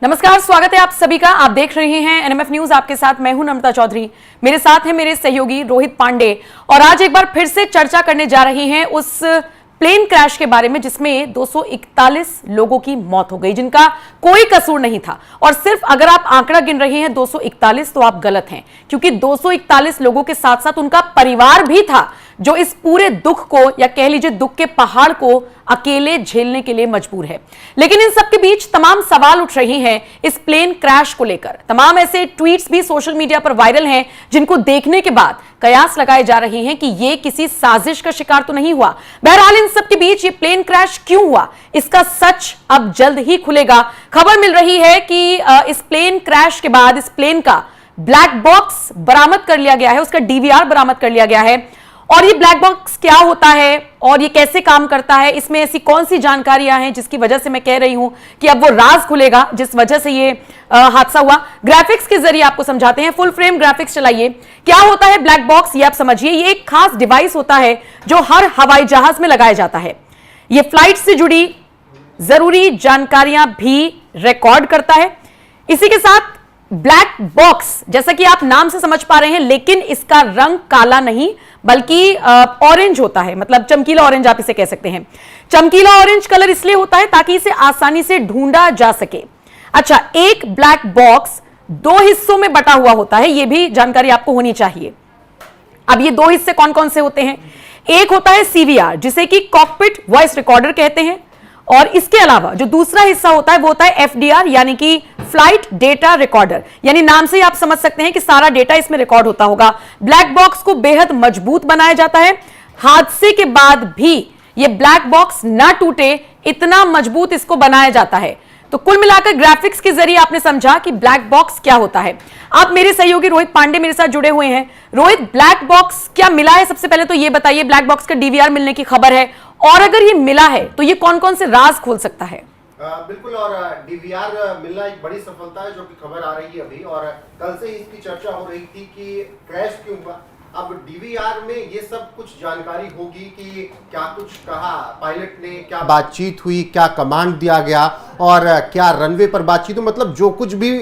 नमस्कार, स्वागत है आप सभी का। आप देख रहे हैं एनएमएफ न्यूज। आपके साथ मैं हूं नम्रता चौधरी। मेरे साथ हैं मेरे सहयोगी रोहित पांडे। और आज एक बार फिर से चर्चा करने जा रहे हैं उस प्लेन क्रैश के बारे में जिसमें 241 लोगों की मौत हो गई, जिनका कोई कसूर नहीं था। और सिर्फ अगर आप आंकड़ा गिन रहे हैं 241, तो आप गलत हैं, क्योंकि 241 लोगों के साथ साथ उनका परिवार भी था जो इस पूरे दुख को, या कह लीजिए दुख के पहाड़ को अकेले झेलने के लिए मजबूर है। लेकिन इन सबके बीच तमाम सवाल उठ रहे हैं इस प्लेन क्रैश को लेकर। तमाम ऐसे ट्वीट्स भी सोशल मीडिया पर वायरल हैं जिनको देखने के बाद कयास लगाए जा रहे हैं कि ये किसी साजिश का शिकार तो नहीं हुआ। बहरहाल इन सबके बीच ये प्लेन क्रैश क्यों हुआ, इसका सच अब जल्द ही खुलेगा। खबर मिल रही है कि इस प्लेन क्रैश के बाद इस प्लेन का ब्लैक बॉक्स बरामद कर लिया गया है, उसका डीवीआर बरामद कर लिया गया है। और ये ब्लैक बॉक्स क्या होता है और ये कैसे काम करता है, इसमें ऐसी कौन सी जानकारियां हैं जिसकी वजह से मैं कह रही हूं कि अब वो राज खुलेगा जिस वजह से ये हादसा हुआ। ग्राफिक्स के जरिए आपको समझाते हैं। फुल फ्रेम ग्राफिक्स चलाइए। क्या होता है ब्लैक बॉक्स, ये आप समझिए। ये एक खास डिवाइस होता है जो हर हवाई जहाज में लगाया जाता है। ये फ्लाइट से जुड़ी जरूरी जानकारियां भी रिकॉर्ड करता है। इसी के साथ ब्लैक बॉक्स, जैसा कि आप नाम से समझ पा रहे हैं, लेकिन इसका रंग काला नहीं बल्कि ऑरेंज होता है, मतलब चमकीला ऑरेंज आप इसे कह सकते हैं। चमकीला ऑरेंज कलर इसलिए होता है ताकि इसे आसानी से ढूंढा जा सके। अच्छा, एक ब्लैक बॉक्स 2 हिस्सों में बटा हुआ होता है, यह भी जानकारी आपको होनी चाहिए। अब ये 2 हिस्से कौन कौन से होते हैं? एक होता है सीवीआर, जिसे कि कॉकपिट वॉइस रिकॉर्डर कहते हैं। और इसके अलावा जो दूसरा हिस्सा होता है वो होता है एफडीआर, यानी कि फ्लाइट डेटा रिकॉर्डर। यानी नाम से ही आप समझ सकते हैं कि सारा डेटा इसमें रिकॉर्ड होता होगा। ब्लैक बॉक्स को बेहद मजबूत बनाया जाता है। हादसे के बाद भी ये ब्लैक बॉक्स ना टूटे, इतना मजबूत इसको बनाया जाता है। तो कुल मिलाकर ग्राफिक्स के जरिए आपने समझा कि ब्लैक बॉक्स क्या होता है। आप मेरे सहयोगी रोहित पांडे मेरे साथ जुड़े हुए हैं। रोहित, ब्लैक बॉक्स क्या मिला है, सबसे पहले तो ये बताइए। ब्लैक बॉक्स का डीवीआर मिलने की खबर है, और अगर ये मिला है तो ये कौन कौन से राज खोल सकता है? बिल्कुल, और डीवीआर मिलना एक बड़ी सफलता है जो कि खबर आ रही है अभी, और कल से ही इसकी चर्चा हो रही थी कि क्रैश क्यों हुआ। अब डीवीआर में ये सब कुछ जानकारी होगी कि क्या कुछ कहा पायलट ने, क्या बातचीत हुई, क्या कमांड दिया गया, और क्या रनवे पर बातचीत हुई। मतलब जो कुछ भी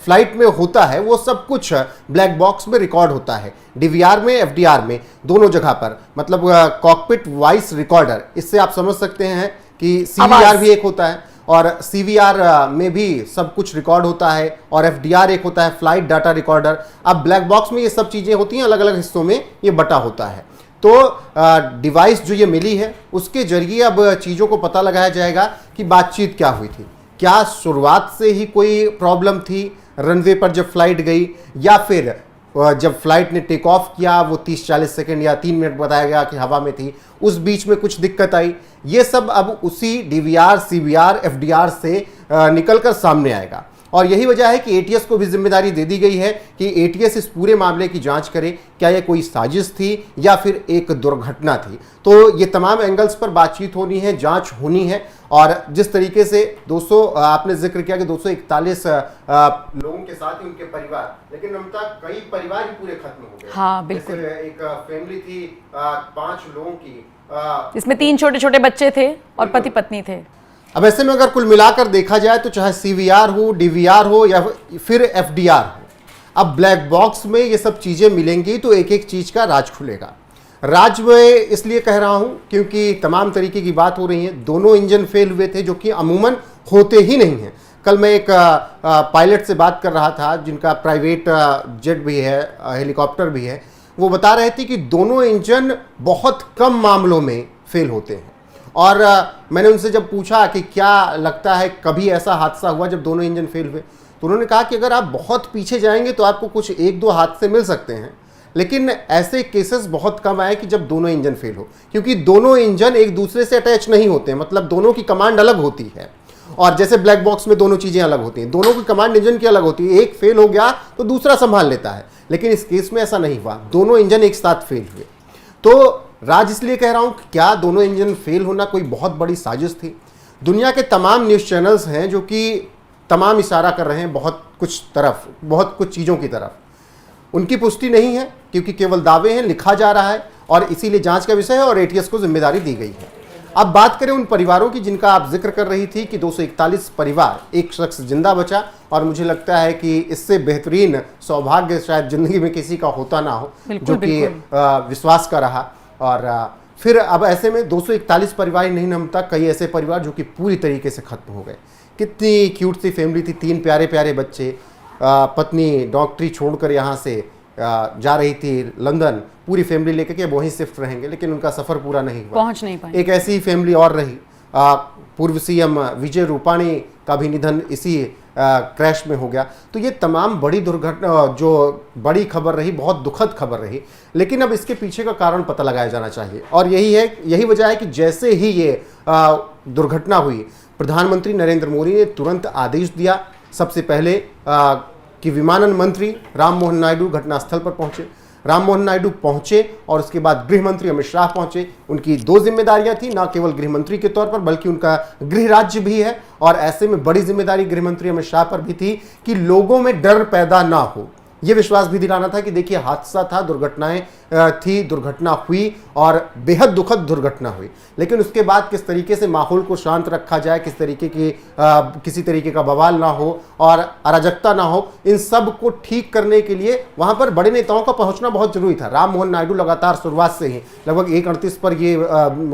फ्लाइट में होता है वो सब कुछ ब्लैक बॉक्स में रिकॉर्ड होता है, डीवीआर में, एफडीआर में, दोनों जगह पर। मतलब कॉकपिट वॉइस रिकॉर्डर, इससे आप समझ सकते हैं कि सीवीआर भी एक होता है, और सीवीआर में भी सब कुछ रिकॉर्ड होता है, और एफडीआर एक होता है, फ्लाइट डाटा रिकॉर्डर। अब ब्लैक बॉक्स में ये सब चीज़ें होती हैं, अलग अलग हिस्सों में ये बटा होता है। तो डिवाइस जो ये मिली है उसके जरिए अब चीज़ों को पता लगाया जाएगा कि बातचीत क्या हुई थी। क्या शुरुआत से ही कोई प्रॉब्लम थी रनवे पर जब फ्लाइट गई, या फिर जब फ्लाइट ने टेक ऑफ किया वो 30-40 सेकंड या 3 मिनट बताया गया कि हवा में थी, उस बीच में कुछ दिक्कत आई। ये सब अब उसी डीवीआर, सीवीआर, एफडीआर से निकलकर सामने आएगा। और यही वजह है कि एटीएस को भी जिम्मेदारी दे दी गई है कि एटीएस इस पूरे मामले की जांच करे, क्या यह कोई साजिश थी या फिर एक दुर्घटना थी। तो ये तमाम एंगल्स पर बातचीत होनी है, जांच होनी है। और जिस तरीके से 200 आपने जिक्र किया कि 241 लोगों के साथ ही उनके परिवार, लेकिन नमता कई परिवार ही पूरे खत्म हो गए। हाँ, बिल्कुल। एक फैमिली थी 5 लोगों की, इसमें 3 छोटे छोटे बच्चे थे और पति पत्नी थे। अब ऐसे में अगर कुल मिलाकर देखा जाए तो चाहे सीवीआर हो, डीवीआर हो या फिर एफडीआर हो, अब ब्लैक बॉक्स में ये सब चीज़ें मिलेंगी तो एक एक चीज़ का राज खुलेगा। राज में इसलिए कह रहा हूँ क्योंकि तमाम तरीके की बात हो रही है। दोनों इंजन फेल हुए थे जो कि अमूमन होते ही नहीं हैं। कल मैं एक पायलट से बात कर रहा था जिनका प्राइवेट जेट भी है, हेलीकॉप्टर भी है। वो बता रहे थे कि दोनों इंजन बहुत कम मामलों में फेल होते हैं। और मैंने उनसे जब पूछा कि क्या लगता है कभी ऐसा हादसा हुआ जब दोनों इंजन फेल हुए, तो उन्होंने कहा कि अगर आप बहुत पीछे जाएंगे तो आपको कुछ 1-2 हादसे मिल सकते हैं, लेकिन ऐसे केसेस बहुत कम आए कि जब दोनों इंजन फेल हो, क्योंकि दोनों इंजन एक दूसरे से अटैच नहीं होते हैं। मतलब दोनों की कमांड अलग होती है, और जैसे ब्लैक बॉक्स में दोनों चीज़ें अलग होती हैं, दोनों की कमांड इंजन की अलग होती है। एक फेल हो गया तो दूसरा संभाल लेता है, लेकिन इस केस में ऐसा नहीं हुआ, दोनों इंजन एक साथ फेल हुए। तो राज इसलिए कह रहा हूं कि क्या दोनों इंजन फेल होना कोई बहुत बड़ी साजिश थी? दुनिया के तमाम न्यूज़ चैनल्स हैं जो कि तमाम इशारा कर रहे हैं बहुत कुछ चीज़ों की तरफ। उनकी पुष्टि नहीं है क्योंकि केवल दावे हैं, लिखा जा रहा है, और इसीलिए जांच का विषय है और एटीएस को जिम्मेदारी दी गई है। अब बात करें उन परिवारों की जिनका आप जिक्र कर रही थी कि 241 परिवार, एक शख्स जिंदा बचा, और मुझे लगता है कि इससे बेहतरीन सौभाग्य शायद जिंदगी में किसी का होता ना हो, जो कि विश्वास का रहा। और फिर अब ऐसे में 241 परिवार ही नहीं नमता, कई ऐसे परिवार जो कि पूरी तरीके से खत्म हो गए। कितनी क्यूट सी फैमिली थी, 3 प्यारे प्यारे बच्चे, पत्नी डॉक्टरी छोड़कर यहाँ से जा रही थी लंदन, पूरी फैमिली लेकर के वहीं शिफ्ट रहेंगे, लेकिन उनका सफर पूरा नहीं हुआ, पहुंच नहीं पाए। एक ऐसी फैमिली और रही, पूर्व सीएम विजय रूपाणी का भी निधन इसी क्रैश में हो गया। तो ये तमाम बड़ी दुर्घटना, जो बड़ी खबर रही, बहुत दुखद खबर रही, लेकिन अब इसके पीछे का कारण पता लगाया जाना चाहिए। और यही वजह है कि जैसे ही ये दुर्घटना हुई, प्रधानमंत्री नरेंद्र मोदी ने तुरंत आदेश दिया, सबसे पहले कि विमानन मंत्री राम मोहन नायडू घटनास्थल पर पहुंचे। राम मोहन नायडू पहुंचे और उसके बाद गृह मंत्री अमित शाह पहुंचे। उनकी 2 जिम्मेदारियां थी, ना केवल गृह मंत्री के तौर पर बल्कि उनका गृह राज्य भी है, और ऐसे में बड़ी जिम्मेदारी गृह मंत्री अमित शाह पर भी थी कि लोगों में डर पैदा ना हो। ये विश्वास भी दिलाना था कि देखिए हादसा था, दुर्घटनाएं थी, दुर्घटना हुई और बेहद दुखद दुर्घटना हुई, लेकिन उसके बाद किस तरीके से माहौल को शांत रखा जाए, किस तरीके की किसी तरीके का बवाल ना हो और अराजकता ना हो, इन सब को ठीक करने के लिए वहां पर बड़े नेताओं का पहुंचना बहुत जरूरी था। राम मोहन नायडू लगातार शुरुआत से ही लगभग 1:38 पर ये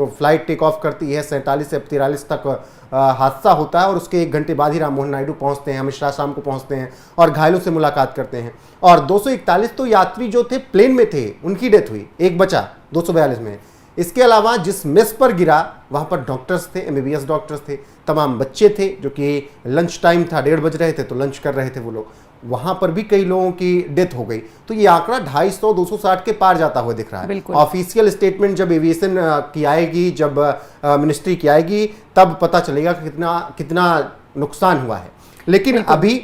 फ्लाइट टेक ऑफ करती है, 47 से 43 तक हादसा होता है, और उसके 1 घंटे बाद ही राम मोहन नायडू पहुंचते हैं, अमित शाह शाम को पहुंचते हैं और घायलों से मुलाकात करते हैं। और 241 तो यात्री जो थे प्लेन में थे, उनकी डेथ हुई, एक बचा 242 में। इसके अलावा जिस मेस पर गिरा वहां पर डॉक्टर्स थे, MBBS डॉक्टर्स थे, तमाम बच्चे थे, जो कि लंच टाइम था, 1:30 बज रहे थे तो लंच कर रहे थे वो लोग, वहां पर भी कई लोगों की डेथ हो गई। तो ये आंकड़ा 250-260 के पार जाता हुआ दिख रहा है। ऑफिशियल स्टेटमेंट जब एविएशन की आएगी, जब मिनिस्ट्री की आएगी, तब पता चलेगा कि कितना नुकसान हुआ है। लेकिन अभी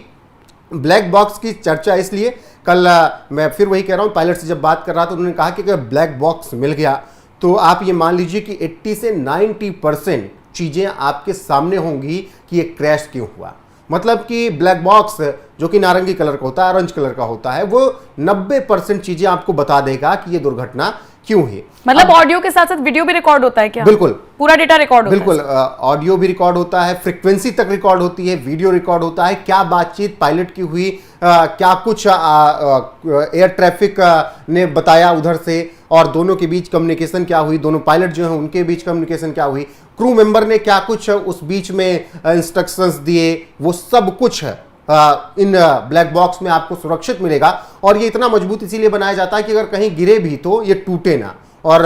ब्लैक बॉक्स की चर्चा इसलिए, कल मैं फिर वही कह रहा हूँ, पायलट से जब बात कर रहा था उन्होंने कहा कि अगर ब्लैक बॉक्स मिल गया तो आप ये मान लीजिए कि 80 से 90% चीज़ें आपके सामने होंगी कि ये क्रैश क्यों हुआ। मतलब कि ब्लैक बॉक्स जो कि नारंगी कलर का होता है, ऑरेंज कलर का होता है, वो 90% चीजें आपको बता देगा कि ये दुर्घटना क्यों है। मतलब ऑडियो के साथ साथ वीडियो भी रिकॉर्ड होता है क्या? बिल्कुल, पूरा डेटा रिकॉर्ड होता है। बिल्कुल, ऑडियो भी रिकॉर्ड होता है, फ्रीक्वेंसी तक रिकॉर्ड होती है, वीडियो रिकॉर्ड होता है, क्या बातचीत पायलट की हुई, क्या कुछ एयर ट्रैफिक ने बताया उधर से, और दोनों के बीच कम्युनिकेशन क्या हुई, दोनों पायलट जो हैं उनके बीच कम्युनिकेशन क्या हुई, क्रू मेंबर ने क्या कुछ उस बीच में इंस्ट्रक्शंस दिए, वो सब कुछ इन ब्लैक बॉक्स में आपको सुरक्षित मिलेगा। और ये इतना मजबूत इसीलिए बनाया जाता है कि अगर कहीं गिरे भी तो ये टूटे ना। और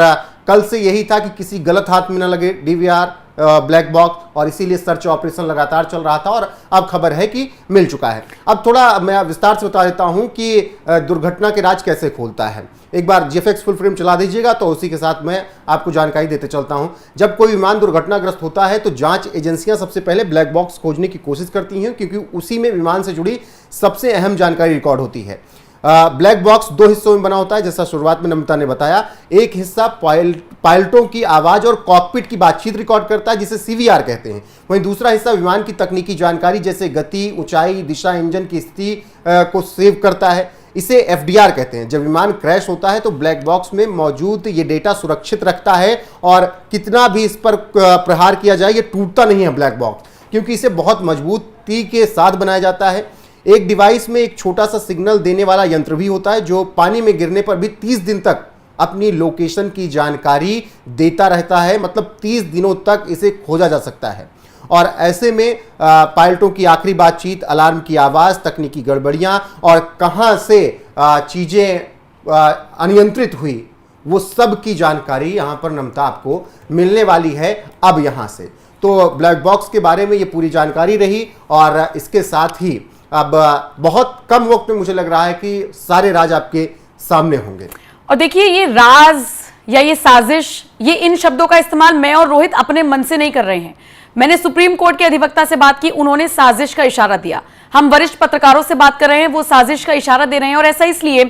कल से यही था कि किसी गलत हाथ में ना लगे DVR ब्लैक बॉक्स, और इसीलिए सर्च ऑपरेशन लगातार चल रहा था, और अब खबर है कि मिल चुका है। अब थोड़ा मैं विस्तार से बता देता हूं कि दुर्घटना के राज कैसे खोलता है। एक बार GFX फुल फ्रेम चला दीजिएगा, तो उसी के साथ मैं आपको जानकारी देते चलता हूं। जब कोई विमान दुर्घटनाग्रस्त होता है तो जांच एजेंसियां सबसे पहले ब्लैक बॉक्स खोजने की कोशिश करती हैं, क्योंकि उसी में विमान से जुड़ी सबसे अहम जानकारी रिकॉर्ड होती है। ब्लैक बॉक्स 2 हिस्सों में बना होता है, जैसा शुरुआत में नम्रता ने बताया। एक हिस्सा पायलटों की आवाज और कॉकपिट की बातचीत रिकॉर्ड करता है, जिसे CVR कहते हैं। वहीं दूसरा हिस्सा विमान की तकनीकी जानकारी, जैसे गति, ऊंचाई, दिशा, इंजन की स्थिति को सेव करता है। इसे FDR कहते हैं। जब विमान क्रैश होता है तो ब्लैक बॉक्स में मौजूद ये डेटा सुरक्षित रखता है, और कितना भी इस पर प्रहार किया जाए ये टूटता नहीं है ब्लैक बॉक्स, क्योंकि इसे बहुत मजबूती के साथ बनाया जाता है। एक डिवाइस में एक छोटा सा सिग्नल देने वाला यंत्र भी होता है, जो पानी में गिरने पर भी 30 दिन तक अपनी लोकेशन की जानकारी देता रहता है। मतलब 30 दिनों तक इसे खोजा जा सकता है। और ऐसे में पायलटों की आखिरी बातचीत, अलार्म की आवाज़, तकनीकी गड़बड़ियां और कहां से चीज़ें अनियंत्रित हुई, वो सब की जानकारी यहां पर नम्रता आपको मिलने वाली है अब यहां से। तो ब्लैक बॉक्स के बारे में ये पूरी जानकारी रही, और इसके साथ ही अब बहुत कम वक्त में मुझे लग रहा है कि सारे राज आपके सामने होंगे। और देखिए, ये राज या ये साजिश, ये इन शब्दों का इस्तेमाल मैं और रोहित अपने मन से नहीं कर रहे हैं। मैंने सुप्रीम कोर्ट के अधिवक्ता से बात की, उन्होंने साजिश का इशारा दिया। हम वरिष्ठ पत्रकारों से बात कर रहे हैं, वो साजिश का इशारा दे रहे हैं। और ऐसा इसलिए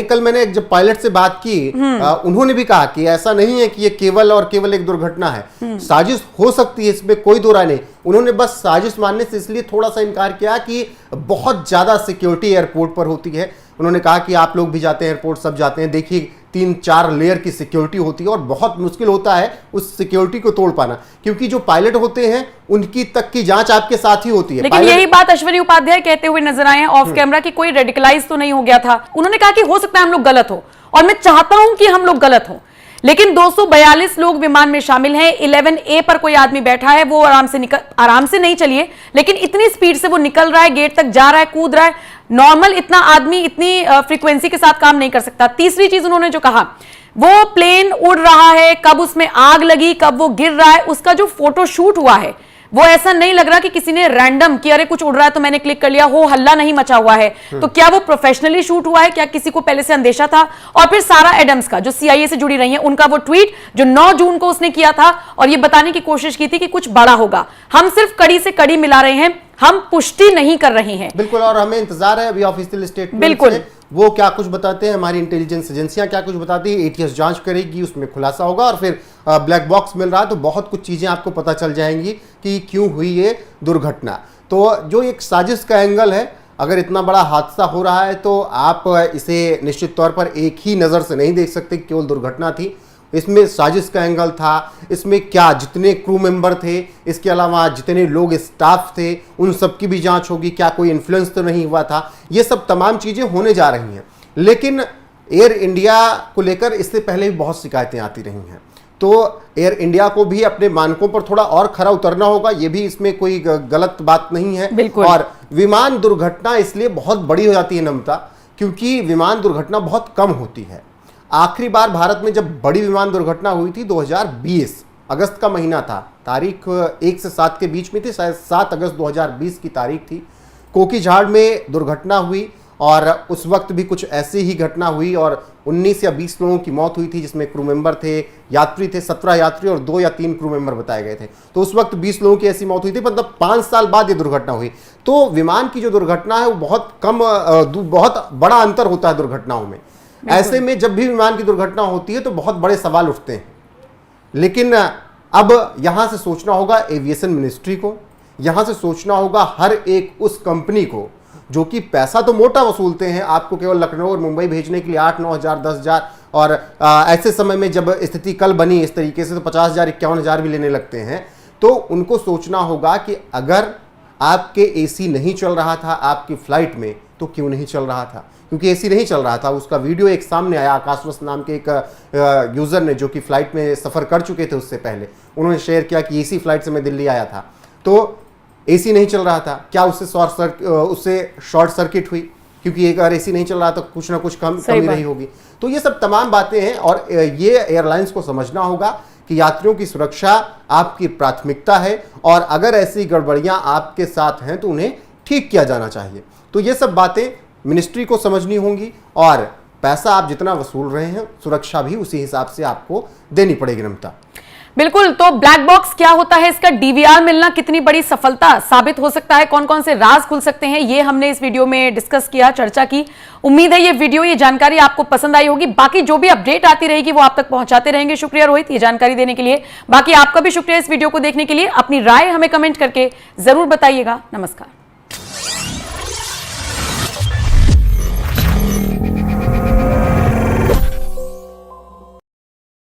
कल मैंने जब पायलट से बात की, उन्होंने भी कहा कि ऐसा नहीं है कि ये केवल और केवल एक दुर्घटना है, साजिश हो सकती है, इसमें कोई दो राय नहीं। उन्होंने बस साजिश मानने से इसलिए थोड़ा सा इनकार किया कि बहुत ज़्यादा सिक्योरिटी एयरपोर्ट पर होती है। उन्होंने कहा कि आप लोग भी जाते हैं एयरपोर्ट, सब जाते हैं, देखिए 3-4 लेयर की सिक्योरिटी होती है और बहुत मुश्किल होता है उस सिक्योरिटी को तोड़ पाना, क्योंकि जो पायलट होते हैं उनकी तक की जांच आपके साथ ही होती है। लेकिन यही बात अश्विनी उपाध्याय कहते हुए नजर आए हैं ऑफ कैमरा कि कोई रेडिकलाइज तो नहीं हो गया था। उन्होंने कहा कि हो सकता है हम लोग गलत हो, और मैं चाहता हूं कि हम लोग गलत हो, लेकिन 242 लोग विमान में शामिल हैं। 11A पर कोई आदमी बैठा है, वो आराम से नहीं चलिए, लेकिन इतनी स्पीड से वो निकल रहा है, गेट तक जा रहा है, कूद रहा है। नॉर्मल इतना आदमी इतनी फ्रीक्वेंसी के साथ काम नहीं कर सकता। तीसरी चीज उन्होंने जो कहा, वो प्लेन उड़ रहा है, कब उसमें आग लगी, कब वो गिर रहा है, उसका जो फोटो शूट हुआ है वो ऐसा नहीं लग रहा कि किसी ने रैंडम कि अरे कुछ उड़ रहा है तो मैंने क्लिक कर लिया, हो हल्ला नहीं मचा हुआ है। तो क्या वो प्रोफेशनली शूट हुआ है, क्या किसी को पहले से अंदेशा था? और फिर सारा एडम्स का जो CIA से जुड़ी रही है, उनका वो ट्वीट जो 9 जून को उसने किया था और ये बताने की कोशिश की थी कि कुछ बड़ा होगा। हम सिर्फ कड़ी से कड़ी मिला रहे हैं, हम पुष्टि नहीं कर रहे हैं। बिल्कुल, और हमें इंतजार है अभी ऑफिशियल स्टेटमेंट बिल्कुल से, वो क्या कुछ बताते हैं, हमारी इंटेलिजेंस एजेंसियां क्या कुछ बताती है, ATS जांच करेगी, उसमें खुलासा होगा और फिर ब्लैक बॉक्स मिल रहा है तो बहुत कुछ चीजें आपको पता चल जाएंगी कि क्यों हुई ये दुर्घटना। तो जो एक साजिश का एंगल है, अगर इतना बड़ा हादसा हो रहा है तो आप इसे निश्चित तौर पर एक ही नज़र से नहीं देख सकते केवल दुर्घटना थी। इसमें साजिश का एंगल था, इसमें क्या जितने क्रू मेंबर थे, इसके अलावा जितने लोग स्टाफ थे, उन सब की भी जांच होगी, क्या कोई इन्फ्लुएंस तो नहीं हुआ था, ये सब तमाम चीज़ें होने जा रही हैं। लेकिन एयर इंडिया को लेकर इससे पहले भी बहुत शिकायतें आती रही हैं, तो एयर इंडिया को भी अपने मानकों पर थोड़ा और खरा उतरना होगा, ये भी इसमें कोई गलत बात नहीं है। और विमान दुर्घटना इसलिए बहुत बड़ी हो जाती है नम्रता, क्योंकि विमान दुर्घटना बहुत कम होती है। आखिरी बार भारत में जब बड़ी विमान दुर्घटना हुई थी 2020 अगस्त का महीना था, तारीख 1 से 7 के बीच में थी, शायद 7 अगस्त 2020 की तारीख थी। कोकीझाड़ में दुर्घटना हुई और उस वक्त भी कुछ ऐसी ही घटना हुई और 19 या 20 लोगों की मौत हुई थी, जिसमें क्रू मेंबर थे, यात्री थे, 17 यात्री और 2 या 3 क्रू मेंबर बताए गए थे। तो उस वक्त 20 लोगों की ऐसी मौत हुई थी, मतलब 5 साल बाद ये दुर्घटना हुई। तो विमान की जो दुर्घटना है वो बहुत कम, बहुत बड़ा अंतर होता है दुर्घटनाओं में। ऐसे में जब भी विमान की दुर्घटना होती है तो बहुत बड़े सवाल उठते हैं। लेकिन अब यहां से सोचना होगा एविएशन मिनिस्ट्री को, यहां से सोचना होगा हर एक उस कंपनी को जो कि पैसा तो मोटा वसूलते हैं आपको केवल लखनऊ और मुंबई भेजने के लिए 8-9 हज़ार 10 हज़ार, और ऐसे समय में जब स्थिति कल बनी इस तरीके से तो 50 हज़ार 51 हज़ार भी लेने लगते हैं। तो उनको सोचना होगा कि अगर आपके AC नहीं चल रहा था आपकी फ्लाइट में तो क्यों नहीं चल रहा था, क्योंकि AC नहीं चल रहा था। उसका वीडियो एक सामने आया, आकाशवस्त नाम के एक यूज़र ने, जो कि फ़्लाइट में सफ़र कर चुके थे उससे पहले, उन्होंने शेयर किया कि AC फ्लाइट से मैं दिल्ली आया था तो AC नहीं चल रहा था। क्या उससे शॉर्ट सर्किट हुई, क्योंकि अगर AC नहीं चल रहा तो कुछ ना कुछ कमी रही होगी। तो ये सब तमाम बातें हैं और ये एयरलाइंस को समझना होगा कि यात्रियों की सुरक्षा आपकी प्राथमिकता है और अगर ऐसी गड़बड़ियां आपके साथ हैं तो उन्हें ठीक किया जाना चाहिए। तो ये सब बातें मिनिस्ट्री को समझनी होंगी और पैसा आप जितना वसूल रहे हैं सुरक्षा भी उसी हिसाब से आपको देनी पड़ेगी। नम्रता, बिल्कुल। तो ब्लैक बॉक्स क्या होता है, इसका DVR मिलना कितनी बड़ी सफलता साबित हो सकता है, कौन कौन से राज खुल सकते हैं, ये हमने इस वीडियो में डिस्कस किया, चर्चा की। उम्मीद है ये वीडियो, ये जानकारी आपको पसंद आई होगी। बाकी जो भी अपडेट आती रहेगी वो आप तक पहुंचाते रहेंगे। शुक्रिया रोहित ये जानकारी देने के लिए। बाकी आपका भी शुक्रिया इस वीडियो को देखने के लिए। अपनी राय हमें कमेंट करके जरूर बताइएगा। नमस्कार।